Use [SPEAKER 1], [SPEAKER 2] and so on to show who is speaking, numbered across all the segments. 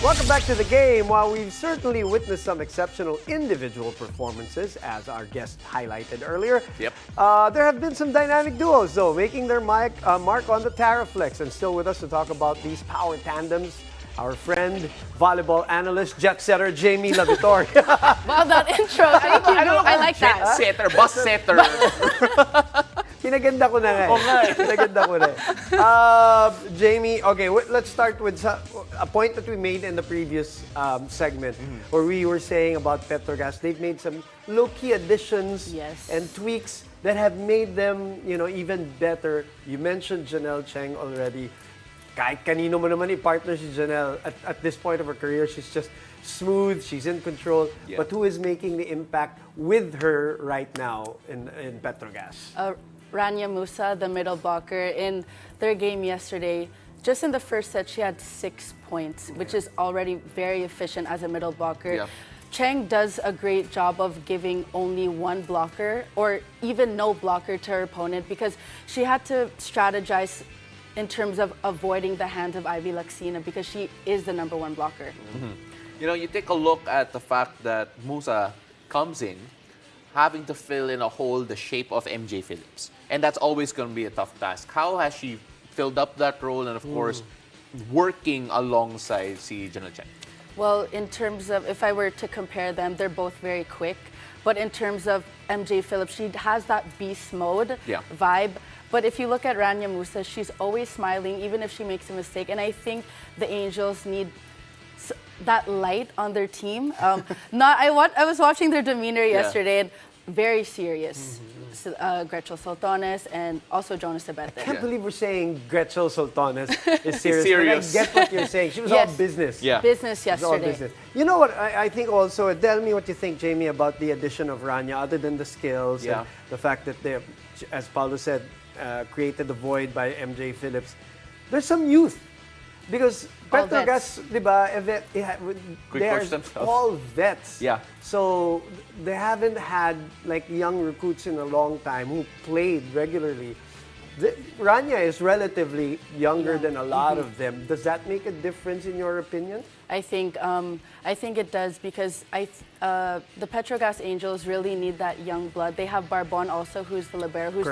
[SPEAKER 1] Welcome back to the game. While we've certainly witnessed some exceptional individual performances, as our guest highlighted earlier, there have been some dynamic duos, though, making their mark on the Taraflex. And still with us to talk about these power tandems, our friend, volleyball analyst, jet setter, Jamie Lavitoria.
[SPEAKER 2] Wow, that intro. Thank you. I like that.
[SPEAKER 3] Setter, bus setter.
[SPEAKER 1] Pinaganda ko na nga. Pinaganda ko na. Jamie, okay, let's start with a point that we made in the previous segment where we were saying about Petrogas. They've made some low-key additions and tweaks that have made them, even better. You mentioned Janelle Cheng already. Kahit kanino mo naman i-partner si Janelle, at this point of her career, she's just smooth, she's in control. Yeah. But who is making the impact with her right now in Petrogas?
[SPEAKER 2] Ranya Musa, the middle blocker, in their game yesterday, just in the first set, she had 6 points, which is already very efficient as a middle blocker. Yeah. Cheng does a great job of giving only one blocker or even no blocker to her opponent because she had to strategize in terms of avoiding the hands of Ivy Laxina because she is the #1 blocker.
[SPEAKER 3] You take a look at the fact that Musa comes in having to fill in a hole the shape of MJ Phillips. And that's always going to be a tough task. How has she filled up that role and, of course, working alongside si Janelle Cheng?
[SPEAKER 2] Well, in terms of, if I were to compare them, they're both very quick. But in terms of MJ Phillips, she has that beast mode vibe. But if you look at Ranya Musa, she's always smiling, even if she makes a mistake. And I think the Angels need that light on their team. I was watching their demeanor yesterday, and very serious. Gretchen Soltones and also Jonas Abete.
[SPEAKER 1] I can't believe we're saying Gretchen Soltones is serious. But I get what you're saying. She was all business.
[SPEAKER 2] Business yesterday.
[SPEAKER 1] All business. You know what? I think also, tell me what you think, Jamie, about the addition of Ranya, other than the skills and the fact that they, as Paulo said, created the void by MJ Phillips. There's some youth. Because Petrogas, diba, they are all vets.
[SPEAKER 3] Yeah.
[SPEAKER 1] So they haven't had like young recruits in a long time who played regularly. Ranya is relatively younger than a lot of them. Does that make a difference in your opinion?
[SPEAKER 2] I think it does because the Petrogas Angels really need that young blood. They have Barbon also, who's the libero, who's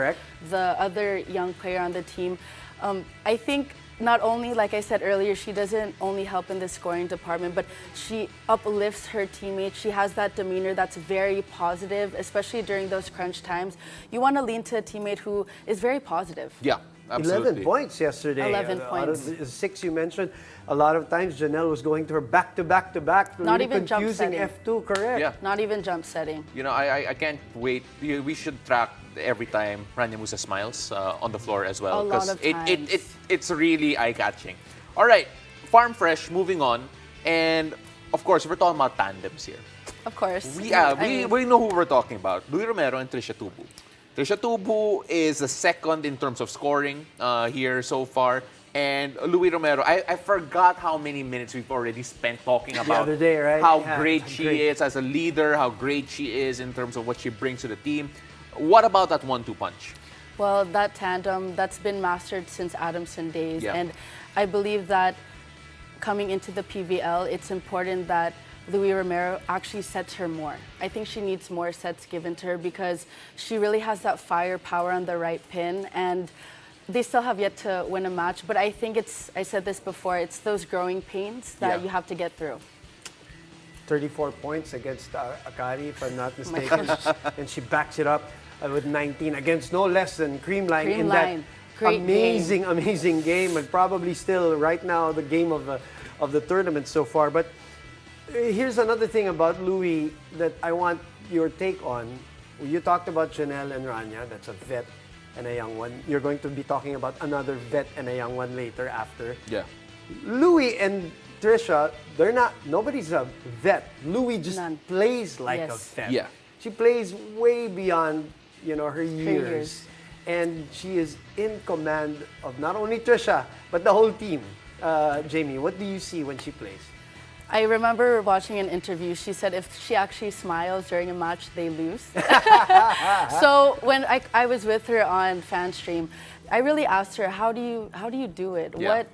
[SPEAKER 2] the other young player on the team. I think not only, like I said earlier, she doesn't only help in the scoring department, but she uplifts her teammates. She has that demeanor that's very positive, especially during those crunch times. You want to lean to a teammate who is very positive.
[SPEAKER 3] Yeah, absolutely.
[SPEAKER 1] 11 points yesterday.
[SPEAKER 2] 11 points.
[SPEAKER 1] Out of the 6 you mentioned, a lot of times Janelle was going to her back to back to back.
[SPEAKER 2] Not
[SPEAKER 1] really
[SPEAKER 2] even jump setting.
[SPEAKER 1] F2, correct?
[SPEAKER 3] Yeah.
[SPEAKER 2] Not even jump setting.
[SPEAKER 3] I can't wait. We should track every time Ranya Musa smiles on the floor as well.
[SPEAKER 2] Because
[SPEAKER 3] it's really eye-catching. All right, Farm Fresh, moving on. And, of course, we're talking about tandems here.
[SPEAKER 2] Of course.
[SPEAKER 3] We know who we're talking about. Louie Romero and Trisha-Louie. Trisha-Louie is the second in terms of scoring here so far. And Louie Romero, I forgot how many minutes we've already spent talking about
[SPEAKER 1] the other day, right?
[SPEAKER 3] how great she is as a leader, how great she is in terms of what she brings to the team. What about that 1-2 punch?
[SPEAKER 2] Well, that tandem, that's been mastered since Adamson days. And I believe that coming into the PVL, it's important that Louie Romero actually sets her more. I think she needs more sets given to her because she really has that firepower on the right pin. And they still have yet to win a match. But I think I said this before, it's those growing pains that you have to get through.
[SPEAKER 1] 34 points against Akari, if I'm not mistaken. And she backs it up with 19 against no less than Creamline in that amazing game, and probably still right now the game of the tournament so far. But here's another thing about Louie that I want your take on. You talked about Janelle and Ranya, that's a vet and a young one. You're going to be talking about another vet and a young one later after.
[SPEAKER 3] Yeah.
[SPEAKER 1] Louie and Trisha, nobody's a vet. Louie just plays like a vet.
[SPEAKER 3] Yeah.
[SPEAKER 1] She plays way beyond, her years. And she is in command of not only Trisha, but the whole team. Jamie, what do you see when she plays?
[SPEAKER 2] I remember watching an interview. She said if she actually smiles during a match, they lose. So when I was with her on FanStream, I really asked her, how do you do it?
[SPEAKER 3] Yeah.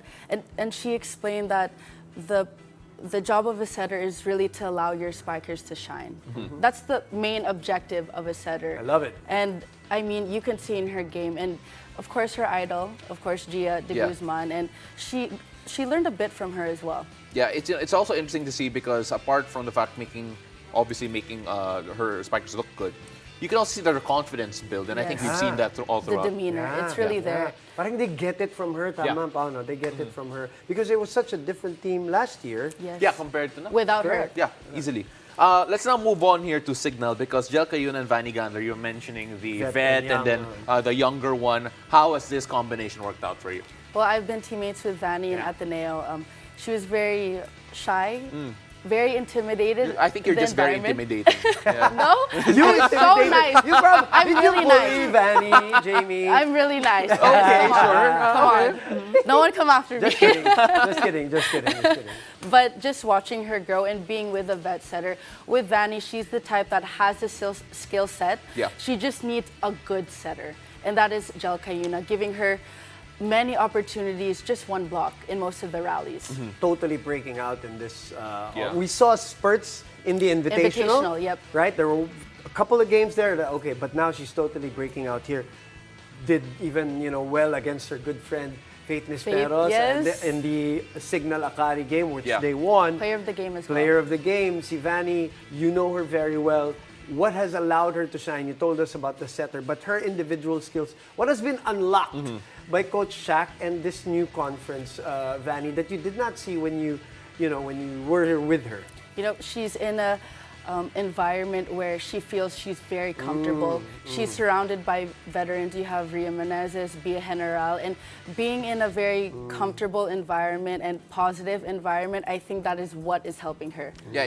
[SPEAKER 2] And she explained that the job of a setter is really to allow your spikers to shine. That's the main objective of a setter.
[SPEAKER 1] I love it.
[SPEAKER 2] And I mean, you can see in her game, and of course her idol, of course Gia de Guzman, and she learned a bit from her as well.
[SPEAKER 3] Yeah, it's also interesting to see because apart from the fact obviously making her spikers look good, you can also see that her confidence build, and I think we've seen that all
[SPEAKER 2] The
[SPEAKER 3] throughout.
[SPEAKER 2] demeanor, it's really there.
[SPEAKER 1] Parang they get it from her, tama, Paano? They get it from her. Because it was such a different team last year.
[SPEAKER 2] Yes.
[SPEAKER 3] Yeah, compared to now.
[SPEAKER 2] Without her.
[SPEAKER 3] Yeah, easily. Let's now move on here to Signal because Gel Cayuna and Vanie Gandler, you're mentioning the vet and then the younger one. How has this combination worked out for you?
[SPEAKER 2] Well, I've been teammates with Vanie in Ateneo. She was very shy, very intimidated.
[SPEAKER 3] I think you're
[SPEAKER 2] with
[SPEAKER 3] just
[SPEAKER 2] the
[SPEAKER 3] very
[SPEAKER 2] environment.
[SPEAKER 3] intimidating.
[SPEAKER 2] No? I'm so nice.
[SPEAKER 1] You probably,
[SPEAKER 2] I'm really nice.
[SPEAKER 1] Vanie, Jamie.
[SPEAKER 2] I'm really nice.
[SPEAKER 3] Okay, sure.
[SPEAKER 2] Come on. No one come after me.
[SPEAKER 1] Just kidding. Just kidding. Just kidding. Just kidding.
[SPEAKER 2] But just watching her grow and being with a vet setter, with Vanie, she's the type that has the skill set.
[SPEAKER 3] Yeah.
[SPEAKER 2] She just needs a good setter. And that is Gel Cayuna, giving her many opportunities, just one block in most of the rallies.
[SPEAKER 1] Totally breaking out in this. We saw spurts in the Invitational.
[SPEAKER 2] Invitational, yep.
[SPEAKER 1] Right? There were a couple of games there that, okay, but now she's totally breaking out here. Did even, well against her good friend, Faith Nisperos,
[SPEAKER 2] yes.
[SPEAKER 1] in the Signal Akari game, which they won.
[SPEAKER 2] Player of the game as well.
[SPEAKER 1] Player of the game, si Vanie, you know her very well. What has allowed her to shine? You told us about the setter, but her individual skills. What has been unlocked by Coach Shaq and this new conference, Vanie, that you did not see when you were with her?
[SPEAKER 2] She's in a environment where she feels she's very comfortable. She's surrounded by veterans. You have Ria Menezes, Bia General, and being in a very comfortable environment and positive environment, I think that is what is helping her.
[SPEAKER 3] Yeah,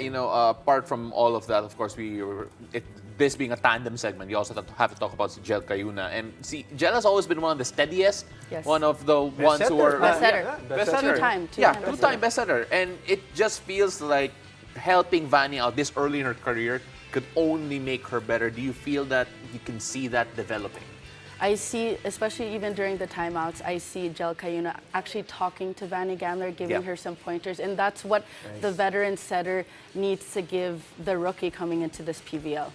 [SPEAKER 3] apart from all of that, of course, this being a tandem segment, you also have to talk about Gel Cayuna. And see, Gel has always been one of the steadiest, one of the ones who are...
[SPEAKER 2] Best setter.
[SPEAKER 3] Best setter. Two-time best setter. And it just feels like helping Vanie out this early in her career could only make her better. Do you feel that you can see that developing?
[SPEAKER 2] I see, especially even during the timeouts, I see Gel Cayuna actually talking to Vanie Gandler, giving her some pointers, and that's what the veteran setter needs to give the rookie coming into this PVL.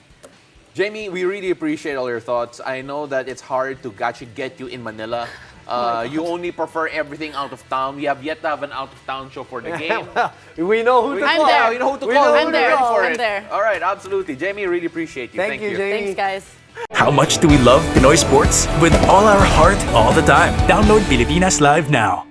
[SPEAKER 3] Jamie, we really appreciate all your thoughts. I know that it's hard to actually get you in Manila. You only prefer everything out of town. We have yet to have an out-of-town show for the game.
[SPEAKER 1] We know who to call.
[SPEAKER 2] There.
[SPEAKER 3] We know who to call.
[SPEAKER 2] I'm there.
[SPEAKER 3] I'm there. All right, absolutely. Jamie, really appreciate you.
[SPEAKER 1] Thank you, Jamie.
[SPEAKER 2] Thanks, guys.
[SPEAKER 4] How much do we love Pinoy sports? With all our heart, all the time. Download Pilipinas Live now.